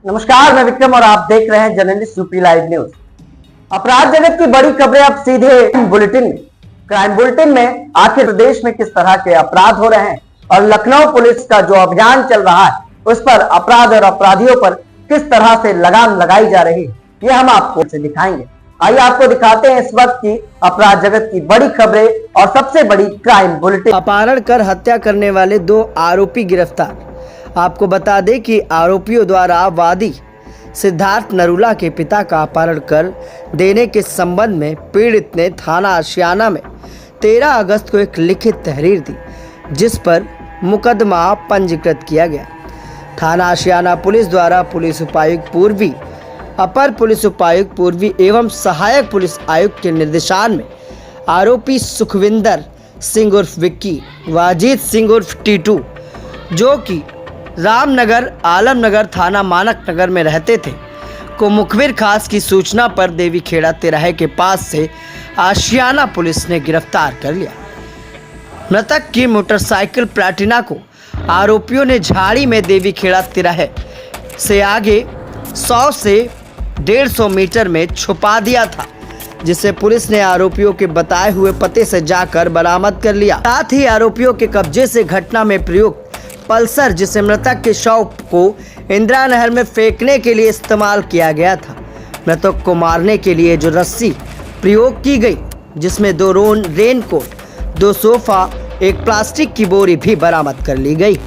नमस्कार, मैं विक्रम और आप देख रहे हैं जर्नलिस्ट यूपी लाइव न्यूज। अपराध जगत की बड़ी खबरें अब सीधे बुलेटिन में। क्राइम बुलेटिन में आखिर प्रदेश में किस तरह के अपराध हो रहे हैं और लखनऊ पुलिस का जो अभियान चल रहा है उस पर अपराध और अपराधियों पर किस तरह से लगाम लगाई जा रही है, ये हम आपको से दिखाएंगे। आइए आपको दिखाते हैं इस वक्त की अपराध जगत की बड़ी खबरें और सबसे बड़ी क्राइम बुलेटिन। अपहरण कर हत्या करने वाले 2 आरोपी गिरफ्तार। आपको बता दें कि आरोपियों द्वारा वादी सिद्धार्थ नरूला के पिता का अपहरण कर देने के संबंध में पीड़ित ने थाना आशियाना में 13 अगस्त को एक लिखित तहरीर दी, जिस पर मुकदमा पंजीकृत किया गया। थाना आशियाना पुलिस द्वारा पुलिस उपायुक्त पूर्वी, अपर पुलिस उपायुक्त पूर्वी एवं सहायक पुलिस आयुक्त के निर्देशन में आरोपी सुखविंदर सिंह उर्फ विक्की व अजीत सिंह उर्फ टीटू, जो कि रामनगर आलमनगर थाना मानक नगर में रहते थे, को मुखबिर खास की सूचना पर देवी खेड़ा तिराहे के पास से आशियाना पुलिस ने गिरफ्तार कर लिया। मृतक की मोटरसाइकिल प्लैटिना को आरोपियों ने झाड़ी में देवी खेड़ा तिराहे से आगे 100 से 150 मीटर में छुपा दिया था, जिसे पुलिस ने आरोपियों के बताए हुए पते से जाकर बरामद कर लिया। साथ ही आरोपियों के कब्जे से घटना में प्रयुक्त पल्सर, जिसे मृतक के शव को इंदिरा नहर में फेंकने के लिए इस्तेमाल किया गया था, मृतक को मारने के लिए जो रस्सी प्रयोग की गई, जिसमें 2 रेनकोट, 2 सोफा, एक प्लास्टिक की बोरी भी बरामद कर ली गई।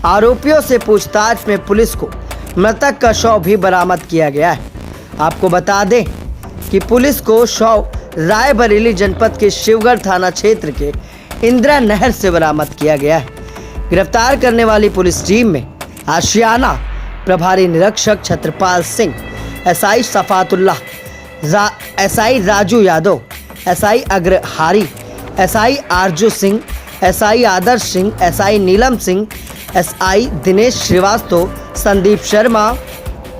आरोपियों से पूछताछ में पुलिस को मृतक का शव भी बरामद किया गया है। आपको बता दें कि पुलिस को शव रायबरेली जनपद के शिवगढ़ थाना क्षेत्र के इंदिरा नहर से बरामद किया गया है। गिरफ्तार करने वाली पुलिस टीम में आशियाना प्रभारी निरीक्षक Chhatrapal Singh, SI Safatullah, SI Raju Yadav, SI Agrahari, SI Arzoo Singh, SI Adarsh Singh, SI Neelam Singh, SI Dinesh Shrivastava, Sandeep Sharma,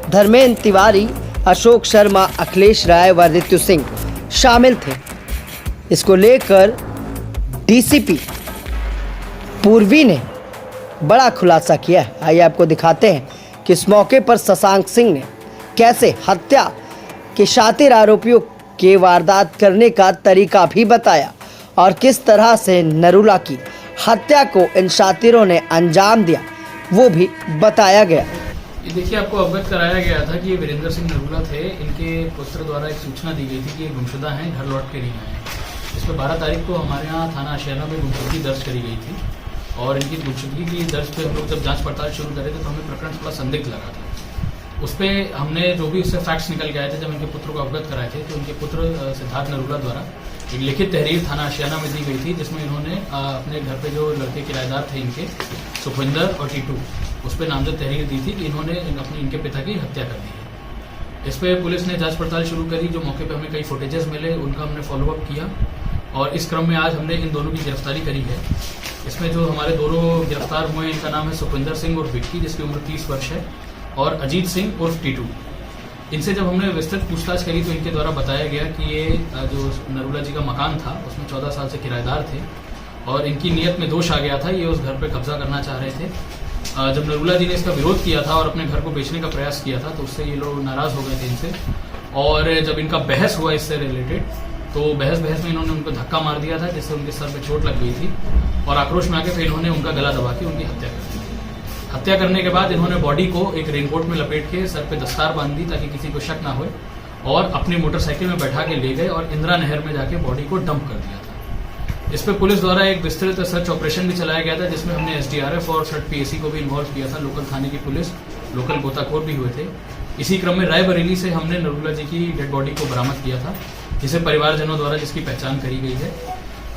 Dharmendra Tiwari, Ashok Sharma, Akhilesh Rai व ऋतु सिंह शामिल थे। इसको लेकर डीसीपी पूर्वी ने बड़ा खुलासा किया है। आइए आपको दिखाते हैं कि इस मौके पर शशांक सिंह ने कैसे हत्या के शातिर आरोपियों के वारदात करने का तरीका भी बताया और किस तरह से नरूला की हत्या को इन शातिरों ने अंजाम दिया, वो भी बताया गया। ये देखिए, आपको अवगत कराया गया था कि ये वीरेंद्र सिंह नरूला थे। इनके पुत्र द्वारा एक सूचना दी गई थी कि ये गुमशुदा हैं, घर लौट के नहीं आए। इस पर 12 तारीख को हमारे यहाँ थाना आशियाना में गुमशुदगी दर्ज करी गई थी और इनकी गुमशुदगी की दर्ज पे हम लोग जब जांच पड़ताल शुरू करे थे तो हमें प्रकरण थोड़ा संदिग्ध लगा था। उस पर हमने जो भी उससे फैक्ट्स निकल के आए थे, जब इनके पुत्र को अवगत कराए थे तो इनके पुत्र सिद्धार्थ नरूला द्वारा एक लिखित तहरीर थाना आशियाना में दी गई थी, जिसमें इन्होंने अपने घर पे जो लड़के किराएदार थे इनके सुखविंदर और टीटू, उस पर नामजद तहरीर दी थी कि इन्होंने इनके पिता की हत्या कर दी है। इस पर पुलिस ने जांच पड़ताल शुरू करी। जो मौके पे हमें कई फुटेजेस मिले उनका हमने फॉलोअप किया और इस क्रम में आज हमने इन दोनों की गिरफ्तारी करी है। इसमें जो हमारे दोनों गिरफ्तार हुए इनका नाम है सुखविंदर सिंह उर्फ विक्की, जिसकी उम्र 30 वर्ष है, और अजीत सिंह उर्फ टीटू। इनसे जब हमने विस्तृत पूछताछ करी तो इनके द्वारा बताया गया कि ये जो नरूला जी का मकान था उसमें 14 साल से किराएदार थे और इनकी नीयत में दोष आ गया था। ये उस घर पर कब्जा करना चाह रहे थे। जब नरूला जी ने इसका विरोध किया था और अपने घर को बेचने का प्रयास किया था तो उससे ये लोग नाराज हो गए थे इनसे, और जब इनका बहस हुआ इससे रिलेटेड तो बहस में इन्होंने उनको धक्का मार दिया था, जिससे उनके सर पे चोट लग गई थी और आक्रोश में आके फिर इन्होंने उनका गला दबा के उनकी हत्या कर दी। हत्या करने के बाद इन्होंने बॉडी को एक रेनकोट में लपेट के सर पे दस्तार बांध दी ताकि किसी को शक ना हो और अपनी मोटरसाइकिल में बैठा के ले गए और इंदिरा नहर में जाके बॉडी को डंप कर दिया था। इस पर पुलिस द्वारा एक विस्तृत सर्च ऑपरेशन भी चलाया गया था, जिसमें हमने एसडीआरएफ और सर्च पीएसी को भी इन्वॉल्व किया था। लोकल थाने की पुलिस, लोकल गोताखोर भी हुए थे। इसी क्रम में रायबरेली से हमने नरूला जी की डेड बॉडी को बरामद किया था, जिसे परिवारजनों द्वारा जिसकी पहचान करी गई है।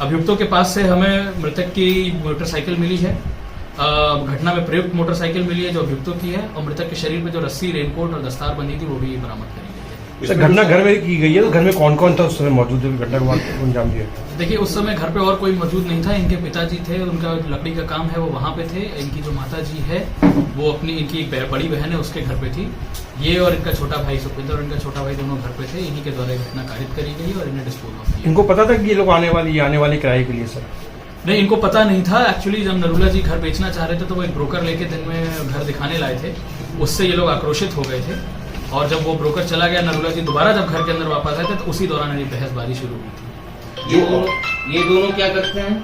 अभियुक्तों के पास से हमें मृतक की मोटरसाइकिल मिली है, घटना में प्रयुक्त मोटरसाइकिल मिली है जो अभियुक्तों की है, और मृतक के शरीर में जो रस्सी, रेनकोट और दस्तार बंधी थी वो भी बरामद करी गई है। घटना घर में की गई है, तो घर में कौन कौन था उस समय मौजूद है घटना को अंजाम दिया? देखिए, उस समय घर पे और कोई मौजूद नहीं था। इनके पिताजी थे, उनका लकड़ी का काम है, वो वहाँ पे थे। इनकी जो माता जी है वो अपनी, इनकी एक बड़ी बहन है उसके घर पे थी। ये और इनका छोटा भाई सुखविंदर और इनका छोटा भाई दोनों घर पे थे। इन्हीं के द्वारा घटना कारित करी गई और इन्हें डिस्पोज ऑफ किया। इनको पता था कि ये लोग आने वाले किराए के लिए? सर नहीं, इनको पता नहीं था। एक्चुअली जब नरूला जी घर बेचना चाह रहे थे तो वो एक ब्रोकर लेके दिन में घर दिखाने लाए थे उससे ये लोग आक्रोशित हो गए थे और जब वो ब्रोकर चला गया, नरूला जी दोबारा जब घर के अंदर वापस आए थे तो उसी दौरान ये बहसबाजी शुरू हुई थी। ये दोनों क्या करते हैं,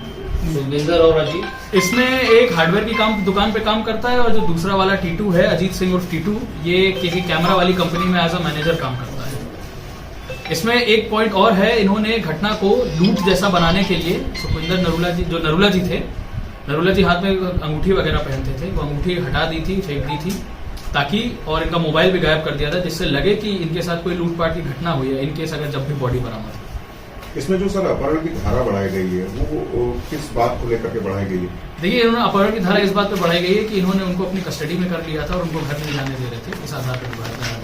सुखविंदर और अजीत? इसमें एक हार्डवेयर की दुकान पे काम करता है और जो दूसरा वाला टीटू है, अजीत सिंह उर्फ टीटू, ये किसी कैमरा वाली कंपनी में एज अ मैनेजर काम करता है। इसमें एक पॉइंट और है, इन्होंने घटना को लूट जैसा बनाने के लिए सुखविंदर नरूला जी थे, नरूला जी हाथ में अंगूठी वगैरह पहनते थे, वो अंगूठी हटा दी थी, फेंक दी थी ताकि, और इनका मोबाइल भी गायब कर दिया था जिससे लगे कि इनके साथ कोई लूटपाट की घटना हुई है, इनकेस अगर जब भी बॉडी बरामद हो। इसमें जो सर अपहरण की धारा बढ़ाई गई है वो किस बात को लेकर के बढ़ाई गई है? देखिए, इन्होंने अपहरण की धारा इस बात पे बढ़ाई गई है कि इन्होंने उनको अपनी कस्टडी में कर लिया था और उनको घर नहीं जाने दे रहे थे, इस आधार पर बढ़ाया